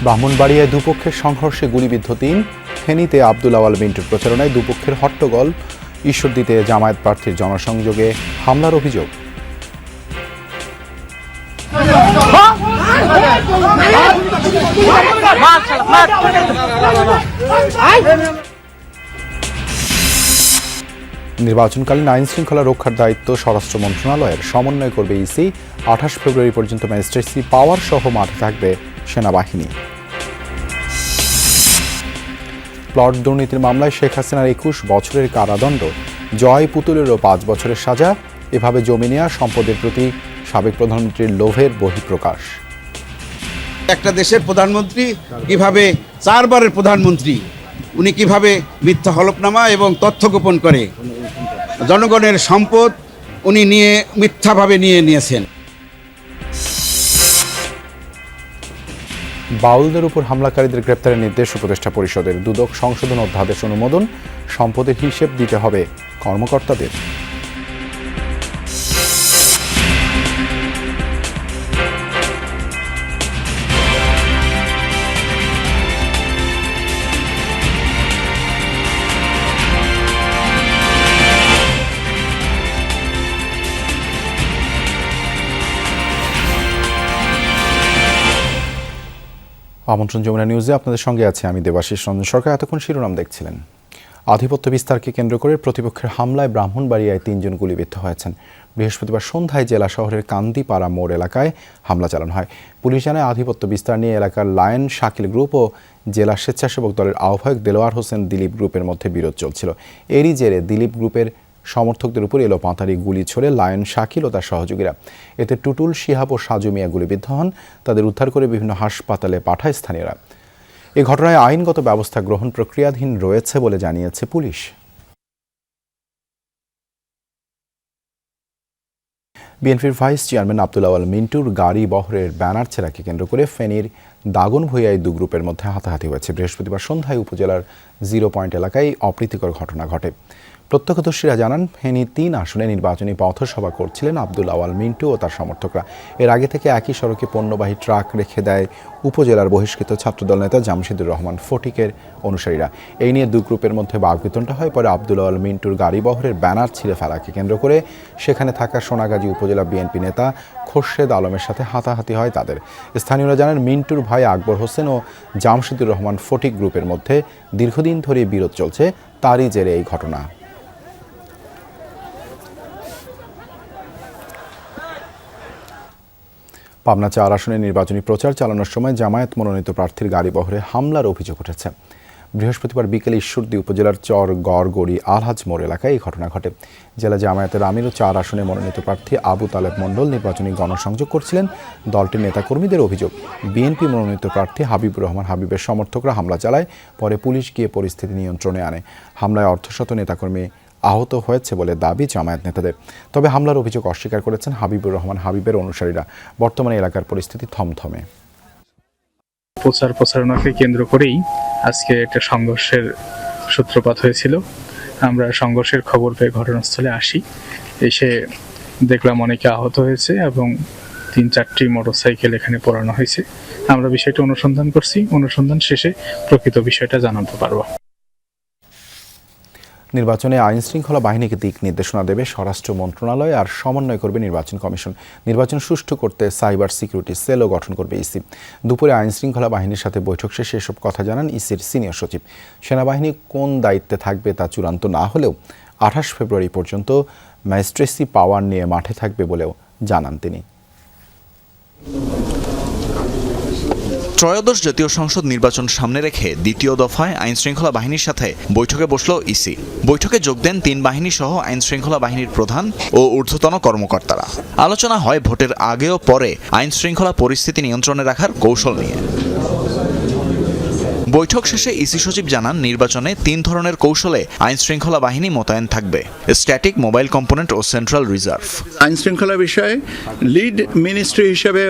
ব্রাহ্মণবাড়িয়ায় দুপক্ষের সংঘর্ষে গুলিবিদ্ধ ৩। ফেনীতে আব্দুল আওয়াল মিন্টুর প্রচারণায় দুপক্ষের হট্টগোল। ঈশ্বরদীতে জামায়াত প্রার্থীর জনসংযোগে হামলার অভিযোগ। নির্বাচনকালীন আইন শৃঙ্খলা রক্ষার দায়িত্ব স্বরাষ্ট্র মন্ত্রণালয়ের। সমন্বয় করবে ইসি। ২৮ ফেব্রুয়ারি পর্যন্ত ম্যাজিস্ট্রেসি পাওয়ার সহ মাঠে থাকবে সেনাবাহিনী। প্লট দুর্নীতির মামলায় শেখ হাসিনার ২১ বছরের কারাদণ্ড, জয় পুতুলেরও ৫ বছরের সাজা। এভাবে জমি নেয়া সম্পদের প্রতি সাবেক প্রধানমন্ত্রীর লোভের বহিঃপ্রকাশ। একটা দেশের প্রধানমন্ত্রী কিভাবে ৪ বারের প্রধানমন্ত্রী, উনি কিভাবে মিথ্যা হলফনামা এবং তথ্য গোপন করে জনগণের সম্পদ উনি মিথ্যাভাবে নিয়েছেন। বাউলদের উপর হামলাকারীদের গ্রেপ্তারের নির্দেশ উপদেষ্টা পরিষদের। দুদক সংশোধন অধ্যাদেশ অনুমোদন। সম্পদের হিসেব দিতে হবে কর্মকর্তাদের। আমন্ত্রণ যমুনা নিউজে আপনাদের সঙ্গে আছে আমি দেবাশিস রঞ্জন সরকার। এতক্ষণ শিরোনাম দেখছিলেন। আধিপত্য বিস্তারকে কেন্দ্র করে প্রতিপক্ষের হামলায় ব্রাহ্মণবাড়িয়ায় ৩ জন গুলিবিদ্ধ হয়েছেন। বৃহস্পতিবার সন্ধ্যায় জেলা শহরের কান্দিপাড়া মোড় এলাকায় হামলা চালানো হয়। পুলিশ জানায় আধিপত্য বিস্তার নিয়ে এলাকার লায়ন শাকিল গ্রুপ ও জেলা স্বেচ্ছাসেবক দলের আহ্বায়ক দেলোয়ার হোসেন দিলীপ গ্রুপের মধ্যে বিরোধ চলছিল। এরই জেরে দিলীপ গ্রুপের সমর্থকদের উপর এলোপাতাড়ি গুলি ছোড়ে লায়ন শাকিল ও তার সহযোগীরা। এতে টুটুল, শিহাব ও সাজু মিয়া গুলিবিদ্ধ হন। তাদের উদ্ধার করে বিভিন্ন হাসপাতালে পাঠায় স্থানীয়রা। এই ঘটনায় আইনগত ব্যবস্থা গ্রহণ প্রক্রিয়াধীন রয়েছে বলে জানিয়েছে পুলিশ। বিএনপির ভাইস চেয়ারম্যান আব্দুল আওয়াল মিন্টুর গাড়ি বহরের ব্যানার ছেঁড়াকে কেন্দ্র করে ফেনীর দাগনভূঞায় ২ গ্রুপের মধ্যে হাতাহাতি হয়েছে। বৃহস্পতিবার সন্ধ্যায় উপজেলার 0 পয়েন্ট এলাকায় অপ্রীতিকর ঘটনা ঘটে। প্রত্যক্ষদর্শীরা জানান, ফেনী ৩ আসনে নির্বাচনী পথসভা করছিলেন আব্দুল আওয়াল মিন্টু ও তার সমর্থকরা। এর আগে থেকে একই সড়কে পণ্যবাহী ট্রাক রেখে দেয় উপজেলার বহিষ্কৃত ছাত্রদল নেতা জামশেদুর রহমান ফটিকের অনুসারীরা। এই নিয়ে ২ গ্রুপের মধ্যে বাকবিতণ্ডা হয়। পরে আব্দুল আওয়াল মিন্টুর গাড়ি বহরের ব্যানার ছিঁড়ে ফেলাকে কেন্দ্র করে সেখানে থাকা সোনাগাজী উপজেলা বিএনপি নেতা খোরশেদ আলমের সাথে হাতাহাতি হয় তাদের। স্থানীয়রা জানান, মিন্টুর ভাই আকবর হোসেন ও জামশেদুর রহমান ফটিক গ্রুপের মধ্যে দীর্ঘদিন ধরে বিরোধ চলছে। তারই জেরে এই ঘটনা। পাবনা ৪ আসনে নির্বাচনী প্রচার চালানোর সময় জামায়াত মনোনীত প্রার্থীর গাড়ি বহরে হামলার অভিযোগ উঠেছে। বৃহস্পতিবার বিকেলে ঈশ্বরদী উপজেলার চর গড়গড়ি আলহাজ মোড় এলাকায় এই ঘটনা ঘটে। জেলা জামায়াতের আমিরও ৪ আসনে মনোনীত প্রার্থী আবু তালেব মণ্ডল নির্বাচনী গণসংযোগ করছিলেন। দলটির নেতাকর্মীদের অভিযোগ, বিএনপি মনোনীত প্রার্থী হাবিবুর রহমান হাবিবের সমর্থকরা হামলা চালায়। পরে পুলিশ গিয়ে পরিস্থিতি নিয়ন্ত্রণে আনে। হামলায় অর্ধশত নেতাকর্মী আহত হয়েছে বলে দাবি জামায়াত নেতাদের। তবে হামলার অভিযোগ অস্বীকার করেছেন হাবিবুর রহমান হাবিবের অনুসারীরা। বর্তমানে এলাকার পরিস্থিতি থমথমে। প্রচারণাকে কেন্দ্র করেই আজকে একটা সংঘর্ষের সূত্রপাত হয়েছিল। আমরা সংঘর্ষের খবর পেয়ে ঘটনাস্থলে আসি। এসে দেখলাম অনেকে আহত হয়েছে এবং ৩-৪টি মোটরসাইকেল এখানে পোড়ানো হয়েছে। আমরা বিষয়টা অনুসন্ধান করছি। অনুসন্ধান শেষে প্রকৃত বিষয়টা জানাতে পারবো। নির্বাচনে আইন শৃঙ্খলা বাহিনীকে দিক নির্দেশনা দেবে স্বরাষ্ট্র মন্ত্রণালয় আর সমন্বয় করবে নির্বাচন কমিশন। নির্বাচন সুষ্ঠু করতে সাইবার সিকিউরিটি সেলও গঠন করবে ইসি। দুপুরে আইন শৃঙ্খলা বাহিনীর সাথে বৈঠক শেষে এসব কথা জানান ইসির সিনিয়র সচিব। সেনাবাহিনী কোন দায়িত্বে থাকবে তা চূড়ান্ত না হলেও ২৮ ফেব্রুয়ারি পর্যন্ত ম্যাজিস্ট্রেসি পাওয়ার নিয়ে মাঠে থাকবে বলেও জানান তিনি। ত্রয়োদশ জাতীয় সংসদ নির্বাচন সামনে রেখে দ্বিতীয় দফায় আইন শৃঙ্খলা বাহিনীর সাথে বৈঠকে বসল ইসি। বৈঠকে যোগ দেন ৩ বাহিনী সহ আইন শৃঙ্খলা বাহিনীর প্রধান ও ঊর্ধ্বতন কর্মকর্তারা। আলোচনা হয় ভোটের আগে ও পরে আইন শৃঙ্খলা পরিস্থিতি নিয়ন্ত্রণে রাখার কৌশল নিয়ে। বৈঠক শেষে ইসি সচিব জানান, নির্বাচনে ৩ ধরনের কৌশলে আইন শৃঙ্খলা বাহিনী মোতায়েন থাকবে: স্ট্যাটিক, মোবাইল কম্পোনেন্ট ও সেন্ট্রাল রিজার্ভ। আইন শৃঙ্খলা বিষয়ে লিড মিনিস্ট্রি হিসেবে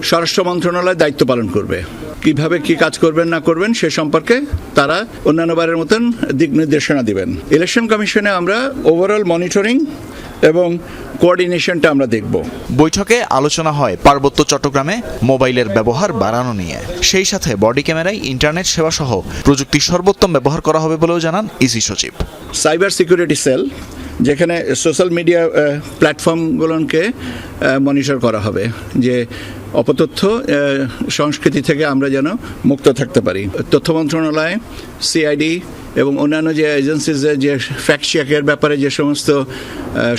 স্বরাষ্ট্র মন্ত্রণালয় দায়িত্ব পালন করবে। কিভাবে কি কাজ করবেন না করবেন সে সম্পর্কে তারা অন্যান্য বারের মতন দিক নির্দেশনা দিবেন। ইলেকশন কমিশনে আমরা ওভারঅল মনিটরিং এবং কোঅর্ডিনেশনটা আমরা দেখব। বৈঠকে আলোচনা হয় পার্বত্য চট্টগ্রামে মোবাইলের ব্যবহার বাড়ানো নিয়ে। সেই সাথে বডি ক্যামেরায় ইন্টারনেট সেবা সহ প্রযুক্তির সর্বোত্তম ব্যবহার করা হবে বলেও জানান ইসি সচিব। সাইবার সিকিউরিটি সেল, যেখানে সোশ্যাল মিডিয়া প্ল্যাটফর্মগুলোকে মনিটর করা হবে, যে অপতথ্য সংস্কৃতি থেকে আমরা যেন মুক্ত থাকতে পারি। তথ্য মন্ত্রণালয়, সিআইডি এবং অন্যান্য যে এজেন্সিজের যে ফ্যাক্ট চেকের ব্যাপারে যে সমস্ত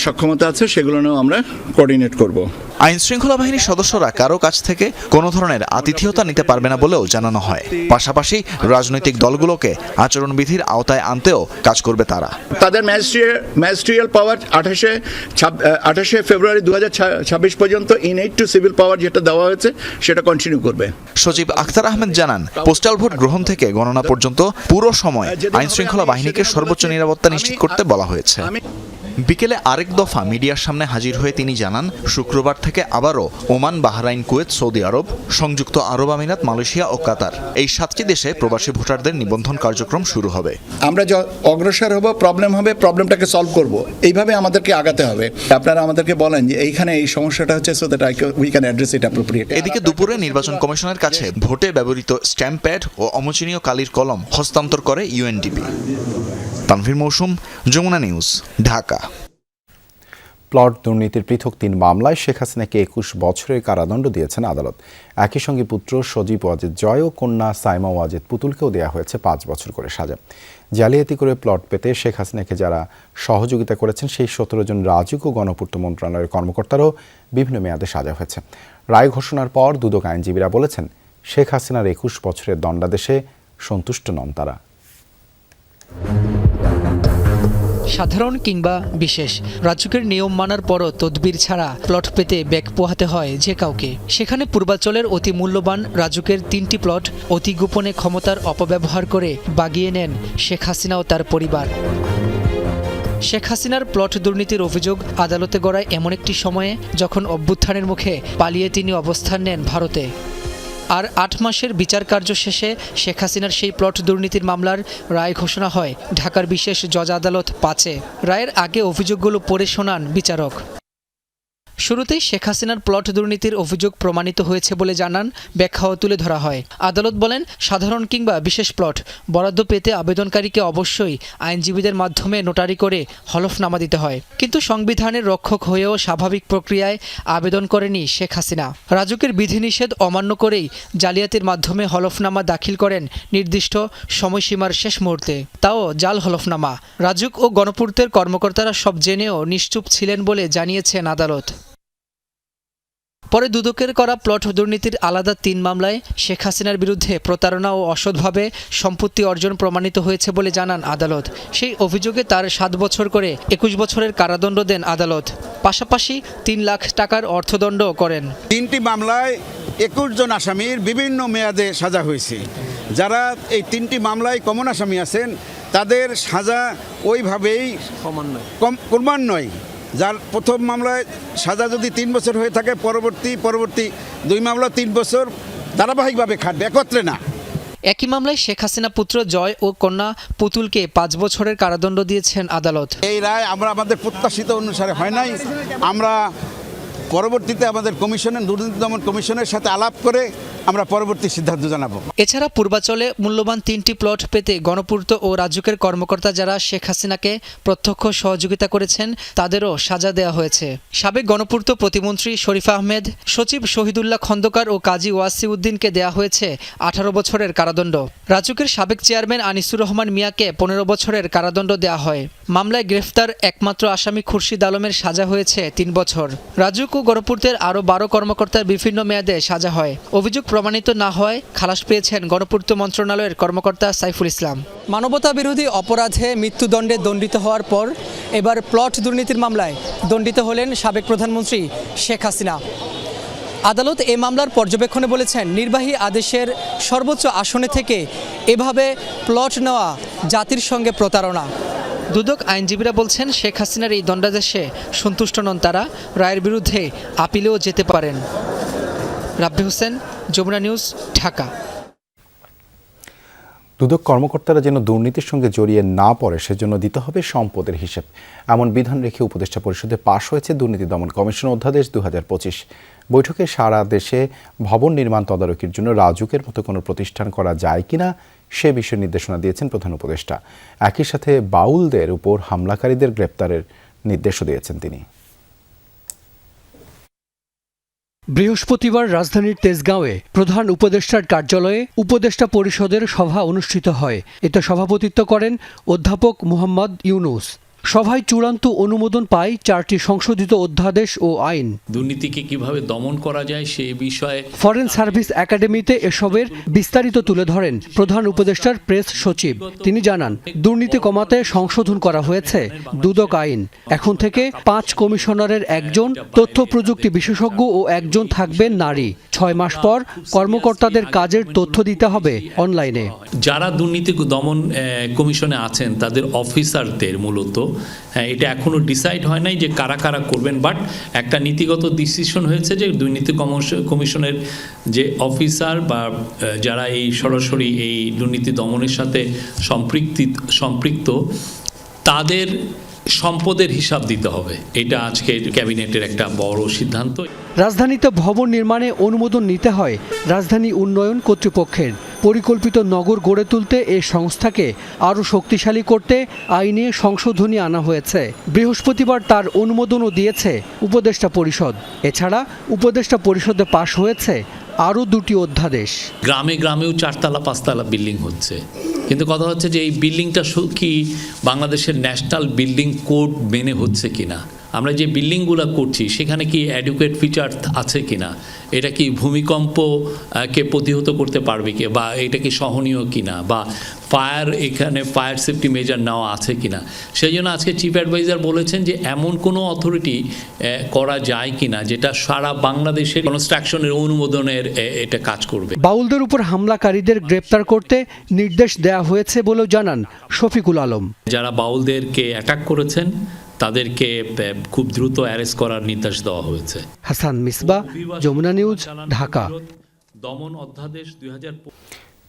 সক্ষমতা আছে সেগুলো নিয়েও আমরা কোঅর্ডিনেট করব। আইন শৃঙ্খলা বাহিনীর সদস্যরা কারো কাছ থেকে কোনো ধরনের আতিথেয়তা নিতে পারবে না বলেও জানানো হয়। পাশাপাশি রাজনৈতিক দলগুলোকে আচরণবিধির আওতায় আনতেও কাজ করবে তারা। তাদের ম্যাজিস্ট্রিয়াল পাওয়ার 28শে ফেব্রুয়ারি 2026 পর্যন্ত ইনএইড টু সিভিল পাওয়ার যেটা দেওয়া হয়েছে সেটা কন্টিনিউ করবে। সচিব আখতার আহমেদ জানান, পোস্টাল ভোট গ্রহণ থেকে গণনা পর্যন্ত পুরো সময় আইন শৃঙ্খলা বাহিনীকে সর্বোচ্চ নিরাপত্তা নিশ্চিত করতে বলা হয়েছে। বিকেলে আরেক দফা মিডিয়ার সামনে হাজির হয়ে তিনি জানান, শুক্রবার থেকে আবারও ওমান, বাহরাইন, কুয়েত, সৌদি আরব, সংযুক্ত আরব আমিরাত, মালয়েশিয়া ও কাতার, এই 7টি দেশে প্রবাসী ভোটারদের নিবন্ধন কার্যক্রম শুরু হবে। আমরা অগ্রসর হব, প্রবলেমটাকে সলভ করব, এইভাবে আমাদেরকে আগাতে হবে। আপনারা আমাদেরকে বলেন যে এইখানে এই সমস্যাটা হচ্ছে, so that we can address it appropriate. এদিকে দুপুরে নির্বাচন কমিশনের কাছে ভোটে ব্যবহৃত স্ট্যাম্প প্যাড ও অমোচনীয় কালির কলম হস্তান্তর করে ইউএনডিপি। তানভীর মৌসুম, যমুনা নিউজ, ঢাকা। প্লট দুর্নীতির পৃথক 3 মামলায় শেখ হাসিনাকে 21 বছরের কারাদণ্ড দিয়েছেন আদালত। একই সঙ্গে পুত্র সজীব ওয়াজেদ জয় ও কন্যা সাইমা ওয়াজেদ পুতুলকেও দেওয়া হয়েছে 5 বছর করে সাজা। জালিয়াতি করে প্লট পেতে শেখ হাসিনাকে যারা সহযোগিতা করেছেন সেই 17 জন রাজুক ও গণপূর্ত মন্ত্রণালয়ের কর্মকর্তারও বিভিন্ন মেয়াদে সাজা হয়েছে। রায় ঘোষণার পর দুদক আইনজীবীরা বলেছেন, শেখ হাসিনার 21 বছরের দণ্ডাদেশে সন্তুষ্ট নন তারা। সাধারণ কিংবা বিশেষ, রাজুকের নিয়ম মানার পরও তদবির ছাড়া প্লট পেতে ব্যাগ পোহাতে হয় যে কাউকে। সেখানে পূর্বাঞ্চলের অতি মূল্যবান রাজুকের 3টি প্লট অতি গোপনে ক্ষমতার অপব্যবহার করে বাগিয়ে নেন শেখ হাসিনা ও তার পরিবার। শেখ হাসিনার প্লট দুর্নীতির অভিযোগ আদালতে গড়ায় এমন একটি সময়ে যখন অভ্যুত্থানের মুখে পালিয়ে তিনি অবস্থান নেন ভারতে। আর 8 মাসের বিচার কার্য শেষে শেখ হাসিনার সেই প্লট দুর্নীতির মামলার রায় ঘোষণা হয় ঢাকার বিশেষ জজ আদালত 5-এ। রায়ের আগে অভিযোগগুলো পড়ে শোনান বিচারক। শুরুতেই শেখ হাসিনার প্লট দুর্নীতির অভিযোগ প্রমাণিত হয়েছে বলে জানান, ব্যাখ্যাও তুলে ধরা হয়। আদালত বলেন, সাধারণ কিংবা বিশেষ প্লট বরাদ্দ পেতে আবেদনকারীকে অবশ্যই আইনজীবীদের মাধ্যমে নোটারি করে হলফনামা দিতে হয়। কিন্তু সংবিধানের রক্ষক হয়েও স্বাভাবিক প্রক্রিয়ায় আবেদন করেনি শেখ হাসিনা। রাজুকের বিধিনিষেধ অমান্য করেই জালিয়াতির মাধ্যমে হলফনামা দাখিল করেন নির্দিষ্ট সময়সীমার শেষ মুহূর্তে, তাও জাল হলফনামা। রাজুক ও গণপূর্তের কর্মকর্তারা সব জেনেও নিশ্চুপ ছিলেন বলে জানিয়েছেন আদালত। পরে দুদকের করা প্লট দুর্নীতির আলাদা 3 মামলায় শেখ হাসিনার বিরুদ্ধে প্রতারণা ও অসৎভাবে সম্পত্তি অর্জন প্রমাণিত হয়েছে বলে জানান আদালত। সেই অভিযোগে তার 7 বছর করে 21 বছরের কারাদণ্ড দেন আদালত। পাশাপাশি 3 লাখ টাকার অর্থদণ্ড করেন। 3টি মামলায় 21 জন আসামির বিভিন্ন মেয়াদে সাজা হয়েছে। যারা এই 3টি মামলায় কমন আসামি আছেন তাদের সাজা ওইভাবেই ক্রমান্বয়ে, যার প্রথম মামলায় সাজা যদি 3 বছর হয়ে থাকে, পরবর্তী 2 মামলা 3 বছর ধারাবাহিকভাবে খাটবে, একত্রে না। একই মামলায় শেখ হাসিনা পুত্র জয় ও কন্যা পুতুলকে 5 বছরের কারাদণ্ড দিয়েছেন আদালত। এই রায় আমাদের প্রত্যাশিত অনুসারে হয় নাই। আমরা পরবর্তীতে আমাদের দুর্নীতি দমন কমিশনের সাথে আলাপ করে আমরা পরবর্তী সিদ্ধান্ত জানাবো। এছাড়া পূর্বাচলে মূল্যবান 3টি প্লট পেতে গণপূর্ত ও রাজুকের কর্মকর্তা যারা শেখ হাসিনাকে প্রত্যক্ষ সহযোগিতা করেছেন তাদেরও সাজা দেওয়া হয়েছে। সাবেক গণপূর্ত প্রতিমন্ত্রী শরীফ আহমেদ, সচিব শহীদুল্লাহ খন্দকার ও কাজী ওয়াসি উদ্দিনকে দেওয়া হয়েছে 18 বছরের কারাদণ্ড। রাজুকের সাবেক চেয়ারম্যান আনিসুর রহমান মিয়াকে 15 বছরের কারাদণ্ড দেওয়া হয়। মামলায় গ্রেফতার একমাত্র আসামি খুরশিদ আলমের সাজা হয়েছে 3 বছর। রাজুক ও গণপূর্তের আরও 12 কর্মকর্তার বিভিন্ন মেয়াদে সাজা হয়। অভিযোগ প্রমাণিত না হয় খালাস পেয়েছেন গণপূর্ত মন্ত্রণালয়ের কর্মকর্তা সাইফুল ইসলাম। মানবতা বিরোধী অপরাধে মৃত্যুদণ্ডে দণ্ডিত হওয়ার পর এবার প্লট দুর্নীতির মামলায় দণ্ডিত হলেন সাবেক প্রধানমন্ত্রী শেখ হাসিনা। আদালত এ মামলার পর্যবেক্ষণে বলেছেন, নির্বাহী আদেশের সর্বোচ্চ আসনে থেকে এভাবে প্লট নেওয়া জাতির সঙ্গে প্রতারণা। দুদক আইনজীবীরা বলছেন, শেখ হাসিনার এই দণ্ডাদেশে সন্তুষ্ট নন তারা, রায়ের বিরুদ্ধে আপিলেও যেতে পারেন। রাব্বি হোসেন, যমুনা নিউজ, ঢাকা। দুদক কর্মকর্তারা যেন দুর্নীতির সঙ্গে জড়িয়ে না পড়ে সেজন্য দিতে হবে সম্পদের হিসেব, এমন বিধান রেখে উপদেষ্টা পরিষদে পাশ হয়েছে দুর্নীতি দমন কমিশন অধ্যাদেশ 2025। বৈঠকে সারা দেশে ভবন নির্মাণ তদারকির জন্য রাজুকের মতো কোনো প্রতিষ্ঠান করা যায় কিনা সে বিষয়ে নির্দেশনা দিয়েছেন প্রধান উপদেষ্টা। একই সাথে বাউলদের উপর হামলাকারীদের গ্রেপ্তারের নির্দেশও দিয়েছেন তিনি। বৃহস্পতিবার রাজধানীর তেজগাঁওয়ে প্রধান উপদেষ্টার কার্যালয়ে উপদেষ্টা পরিষদের সভা অনুষ্ঠিত হয়। এতে সভাপতিত্ব করেন অধ্যাপক মোহাম্মদ ইউনুস। সভায় চূড়ান্ত অনুমোদন পায় 4টি সংশোধিত অধ্যাদেশ ও আইন। দুর্নীতিকে কিভাবে দমন করা যায় সেই বিষয়ে ফরেন সার্ভিস একাডেমিতে এসবের বিস্তারিত তুলে ধরেন প্রধান উপদেষ্টার প্রেস সচিব। তিনি জানান, দুর্নীতি কমাতে সংশোধন করা হয়েছে দুদক আইন। এখন থেকে 5 কমিশনারের একজন তথ্য প্রযুক্তি বিশেষজ্ঞ ও একজন থাকবেন নারী। 6 মাস পর কর্মকর্তাদের কাজের তথ্য দিতে হবে অনলাইনে। যারা দুর্নীতি দমন কমিশনে আছেন তাদের অফিসারদের মূলত এটা এখনো ডিসাইড হয় নাই যে কারা কারা করবেন, বাট একটা নীতিগত ডিসিশন হয়েছে যে দুর্নীতি কমিশনের যে অফিসার বা যারা এই সরাসরি এই দুর্নীতি দমনের সাথে সম্পৃক্ত তাদের সম্পদের হিসাব দিতে হবে। এটা আজকে ক্যাবিনেটের একটা বড় সিদ্ধান্ত। রাজধানীতে ভবন নির্মাণে অনুমোদন নিতে হয় রাজধানী উন্নয়ন কর্তৃপক্ষের। পরিকল্পিত নগর গড়ে তুলতে এই সংস্থাকে আরও শক্তিশালী করতে আইনে সংশোধনী আনা হয়েছে। বৃহস্পতিবার তার অনুমোদনও দিয়েছে উপদেষ্টা পরিষদ। এছাড়া উপদেষ্টা পরিষদে পাশ হয়েছে আরও 2টি অধ্যাদেশ। গ্রামে গ্রামেও 4তলা 5তলা বিল্ডিং হচ্ছে, কিন্তু কথা হচ্ছে যে এই বিল্ডিংটা কি বাংলাদেশের ন্যাশনাল বিল্ডিং কোড মেনে হচ্ছে কিনা, আমরা যে বিল্ডিংগুলো করছি সেখানে কি অ্যাডুকুয়েট ফিচার আছে কিনা, এটা কি ভূমিকম্পকে প্রতিহত করতে পারবে কি, বা এটা কি সহনীয় কিনা, বা এখানে ফায়ার সেফটি মেজার নেওয়া আছে কিনা। সেই জন্য আজকে চিফ অ্যাডভাইজার বলেছেন যে এমন কোনো অথরিটি করা যায় কিনা যেটা সারা বাংলাদেশের কনস্ট্রাকশনের অনুমোদনের এটা কাজ করবে। বাউলদের উপর হামলাকারীদের গ্রেপ্তার করতে নির্দেশ দেওয়া হয়েছে বলেও জানান শফিকুল আলম। যারা বাউলদেরকে অ্যাটাক করেছেন তাদেরকে খুব দ্রুত অ্যারেস্ট করার নির্দেশ দেওয়া হয়েছে। হাসান মিসবা, যমুনা নিউজ, ঢাকা। দমন অধ্যাদেশ 2000।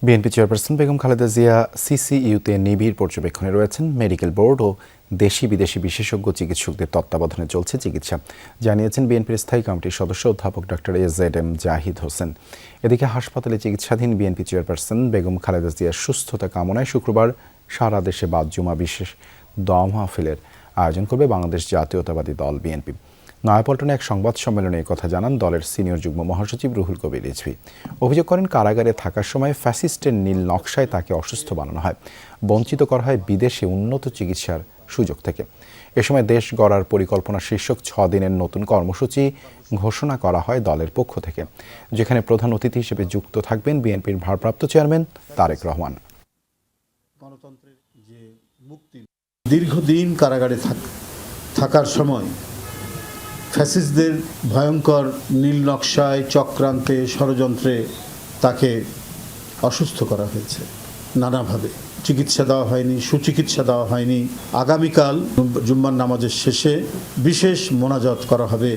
বিএনপি চেয়ারপারসন বেগম খালেদা জিয়া সিসিইউতে নিবিড় পর্যবেক্ষণে রয়েছেন। মেডিকেল বোর্ড ও দেশি বিদেশি বিশেষজ্ঞ চিকিৎসকদের তত্ত্বাবধানে চলছে চিকিৎসা, জানিয়েছেন বিএনপির স্থায়ী কমিটির সদস্য অধ্যাপক ডক্টর AZM জাহিদ হোসেন। এদিকে হাসপাতালে চিকিৎসাধীন বিএনপি চেয়ারপারসন বেগম খালেদা জিয়ার সুস্থতা কামনায় শুক্রবার সারা দেশে বাদ জুমা বিশেষ দোয়া মাহফিলের আয়োজন করবে বাংলাদেশ জাতীয়তাবাদী দল বিএনপি। নয়াপল্টনে এক সংবাদ সম্মেলনে এই কথা জানান দলের সিনিয়র যুগ্ম মহাসচিব রুহুল কবির রিজভী। অভিযোগ করেন, কারাগারে থাকার সময় ফ্যাসিস্টের নীল নকশায় তাকে অসুস্থ বানানো হয়, বঞ্চিত করা হয় বিদেশে উন্নত চিকিৎসার সুযোগ থেকে। এ সময় দেশ গড়ার পরিকল্পনা শীর্ষক 6 দিনের নতুন কর্মসূচি ঘোষণা করা হয় দলের পক্ষ থেকে, যেখানে প্রধান অতিথি হিসেবে যুক্ত থাকবেন বিএনপির ভারপ্রাপ্ত চেয়ারম্যান তারেক রহমান। গণতন্ত্রের যে মুক্তি, দীর্ঘদিন কারাগারে থাকার সময় ফ্যাসিস্টদের ভয়ঙ্কর নীল নকশায়, চক্রান্তে, ষড়যন্ত্রে তাকে অসুস্থ করা হয়েছে নানাভাবে। চিকিৎসা দেওয়া হয়নি, সুচিকিৎসা দেওয়া হয়নি। আগামীকাল জুম্মার নামাজের শেষে বিশেষ মোনাজাত করা হবে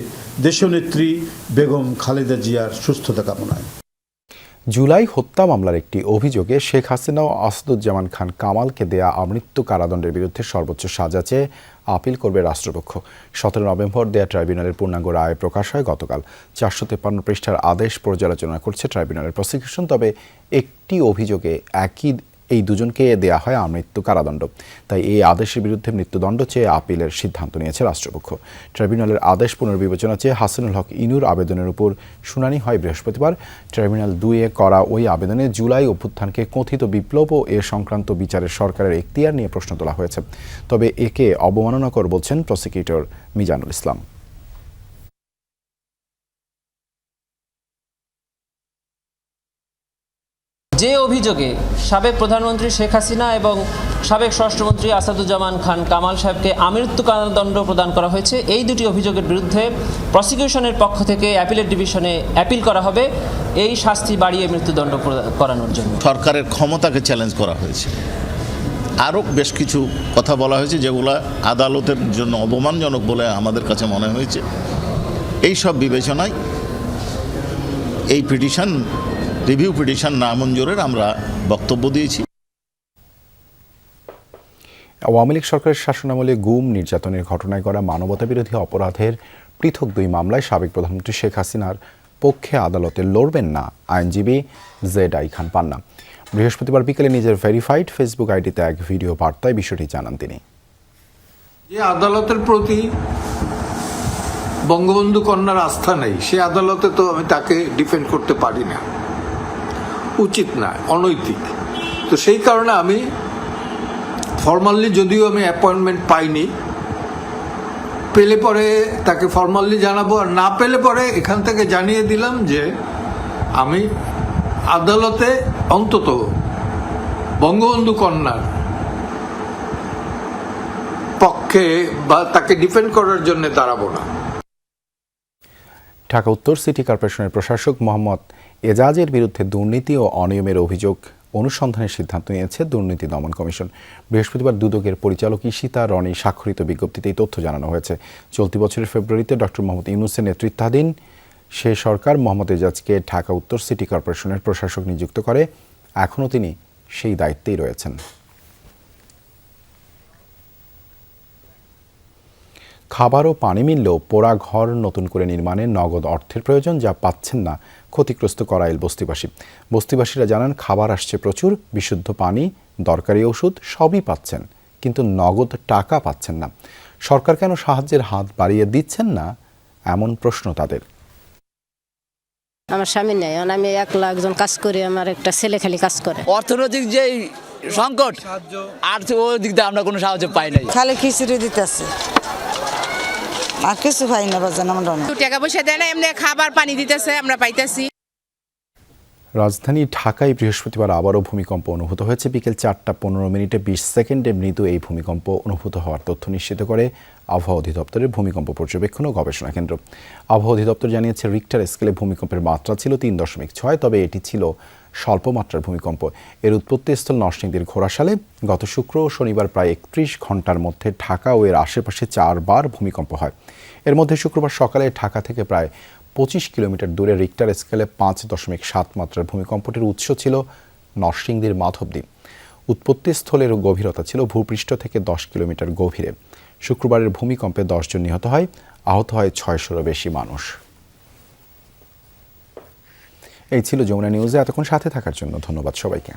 দেশনেত্রী বেগম খালেদা জিয়ার সুস্থতা কামনায়। জুলাই হত্যা মামলার একটি অভিযোগে শেখ হাসিনা ও আসাদুজ্জামান খান কামালকে দেয়া আমৃত্যু কারাদণ্ডের বিরুদ্ধে সর্বোচ্চ সাজা চেয়ে আপিল করবে রাষ্ট্রপক্ষ। 17 নভেম্বর দেয়া ট্রাইব্যুনালের পূর্ণাঙ্গ রায় প্রকাশ হয় গতকাল। 453 পৃষ্ঠার আদেশ পর্যালোচনা করছে ট্রাইব্যুনালের প্রসিকিউশন। তবে একটি অভিযোগে এই দুজনকে দেয়া হয় আমৃত্যু কারাদণ্ড, তাই এই আদেশের বিরুদ্ধে মৃত্যুদণ্ড চেয়ে আপিলের সিদ্ধান্ত নিয়েছে রাষ্ট্রপক্ষ। ট্রাইব্যুনালের আদেশ পুনর্বিবেচনা চেয়ে হাসানুল হক ইনুর আবেদনের উপর শুনানি হয় বৃহস্পতিবার। ট্রাইব্যুনাল 2-এ করা ওই আবেদনে জুলাই অভ্যুত্থানকে কথিত বিপ্লব ও এ সংক্রান্ত বিচারের সরকারের এখতিয়ার নিয়ে প্রশ্ন তোলা হয়েছে। তবে একে অবমাননাকর বলছেন প্রসিকিউটর মিজানুল ইসলাম। যে অভিযোগে সাবেক প্রধানমন্ত্রী শেখ হাসিনা এবং সাবেক স্বরাষ্ট্রমন্ত্রী আসাদুজ্জামান খান কামাল সাহেবকে আমৃত্যু কারাদণ্ড প্রদান করা হয়েছে, এই দুটি অভিযোগের বিরুদ্ধে প্রসিকিউশনের পক্ষ থেকে অ্যাপিলেট ডিভিশনে অ্যাপিল করা হবে এই শাস্তি বাড়িয়ে মৃত্যুদণ্ড করানোর জন্য। সরকারের ক্ষমতাকে চ্যালেঞ্জ করা হয়েছে। আরও বেশ কিছু কথা বলা হয়েছে যেগুলো আদালতের জন্য অপমানজনক বলে আমাদের কাছে মনে হয়েছে। এই সব বিবেচনায় এই রিভিউ পিটিশন নামঞ্জুরের আমরা বক্তব্য দিয়েছি। আওয়ামী লীগ সরকারের শাসনামলে গুম নির্যাতনের ঘটনায় করা মানবতাবিরোধী অপরাধের পৃথক 2 মামলায় সাবেক প্রধানমন্ত্রী শেখ হাসিনার পক্ষে আদালতে লড়বেন না আইনজীবী জেড.আই খান পান্না। বৃহস্পতিবার বিকেলে নিজের ভেরিফাইড ফেসবুক আইডিতে এক ভিডিও বার্তায় বিষয়টি জানান তিনি। যে আদালতের প্রতি বঙ্গবন্ধু কন্যার আস্থা নেই, সে আদালতে তো আমি তাকে ডিফেন্ড করতে পারি না, উচিত না, অনৈতিক। তো সেই কারণে আমি ফর্মালি, যদিও আমি অ্যাপয়েন্টমেন্ট পাইনি, পেলে পরে তাকে ফর্মালি জানাবো, আর না পেলে পরে এখান থেকে জানিয়ে দিলাম যে আমি আদালতে অন্তত বঙ্গবন্ধু কন্যার পক্ষে বা তাকে ডিফেন্ড করার জন্য দাঁড়াবো না। ঢাকা উত্তর সিটি কর্পোরেশনের প্রশাসক মোহাম্মদ এজাজের বিরুদ্ধে দুর্নীতি ও অনিয়মের অভিযোগ অনুসন্ধানের সিদ্ধান্ত নিয়েছে দুর্নীতি দমন কমিশন। বৃহস্পতিবার দুদকের পরিচালক ঈশিতা রনি স্বাক্ষরিত বিজ্ঞপ্তিতে এই তথ্য জানানো হয়েছে। চলতি বছরের ফেব্রুয়ারিতে ডক্টর মোহাম্মদ ইউনূসের নেতৃত্বাধীন সে সরকার মোহাম্মদ এজাজকে ঢাকা উত্তর সিটি কর্পোরেশনের প্রশাসক নিযুক্ত করে। এখনও তিনি সেই দায়িত্বেই রয়েছেন। খাবার ও পানি মিললেও পোড়া ঘর নতুন করে নির্মাণে নগদ অর্থের প্রয়োজন, যা পাচ্ছেন না ক্ষতিগ্রস্ত করাইল বস্তিবাসী। বস্তিবাসীরা জানান, খাবার আসছে প্রচুর, বিশুদ্ধ পানি, দরকারি ওষুধ সবই পাচ্ছেন, কিন্তু নগদ টাকা পাচ্ছেন না। সরকার কেন সাহায্যের হাত বাড়িয়ে দিচ্ছেন না, এমন প্রশ্ন তাদের। আমার স্বামী নেই, আমি একলা একজন কাজ করি, আমার একটা ছেলে খালি কাজ করে। অর্থনৈতিক যে সংকট, আর ওই দিক দিয়ে আমরা কোনো সাহায্য পাই নাই। খালি খিচুড়ি দিতেছে, আর কিছু পাই না বাজান। আমরা টাকা পয়সা দেয় না, এমনি খাবার পানি দিতেছে, আমরা পাইতেছি। রাজধানী ঢাকায় বৃহস্পতিবার আবারও ভূমিকম্প অনুভূত হয়েছে। বিকেল 4:15 20 সেকেন্ডে মৃদু এই ভূমিকম্প অনুভূত হওয়ার তথ্য নিশ্চিত করে আবহাওয়া অধিদপ্তরের ভূমিকম্প পর্যবেক্ষণ ও গবেষণা কেন্দ্র। আবহাওয়া অধিদপ্তর জানিয়েছে, রিক্টার স্কেলে ভূমিকম্পের মাত্রা ছিল 3.6, তবে এটি ছিল স্বল্প মাত্রার ভূমিকম্প। এর উৎপত্তিস্থল নরসিংদীর ঘোড়াশালে। গত শুক্র ও শনিবার প্রায় 31 ঘন্টার মধ্যে ঢাকা ও এর আশেপাশে 4 বার ভূমিকম্প হয়। এর মধ্যে শুক্রবার সকালে ঢাকা থেকে প্রায় 25 কিলোমিটার দূরে রিক্টার স্কেলে 5.7 মাত্রার ভূমিকম্পটির উৎস ছিল নরসিংদীর মাধবদী। উৎপত্তিস্থলের গভীরতা ছিল ভূপৃষ্ঠ থেকে 10 কিলোমিটার গভীরে। শুক্রবারের ভূমিকম্পে 10 জন নিহত হয়, আহত হয় 600-এরও বেশি মানুষ। এই ছিল যমুনা নিউজে। এতক্ষণ সাথে থাকার জন্য ধন্যবাদ সবাইকে।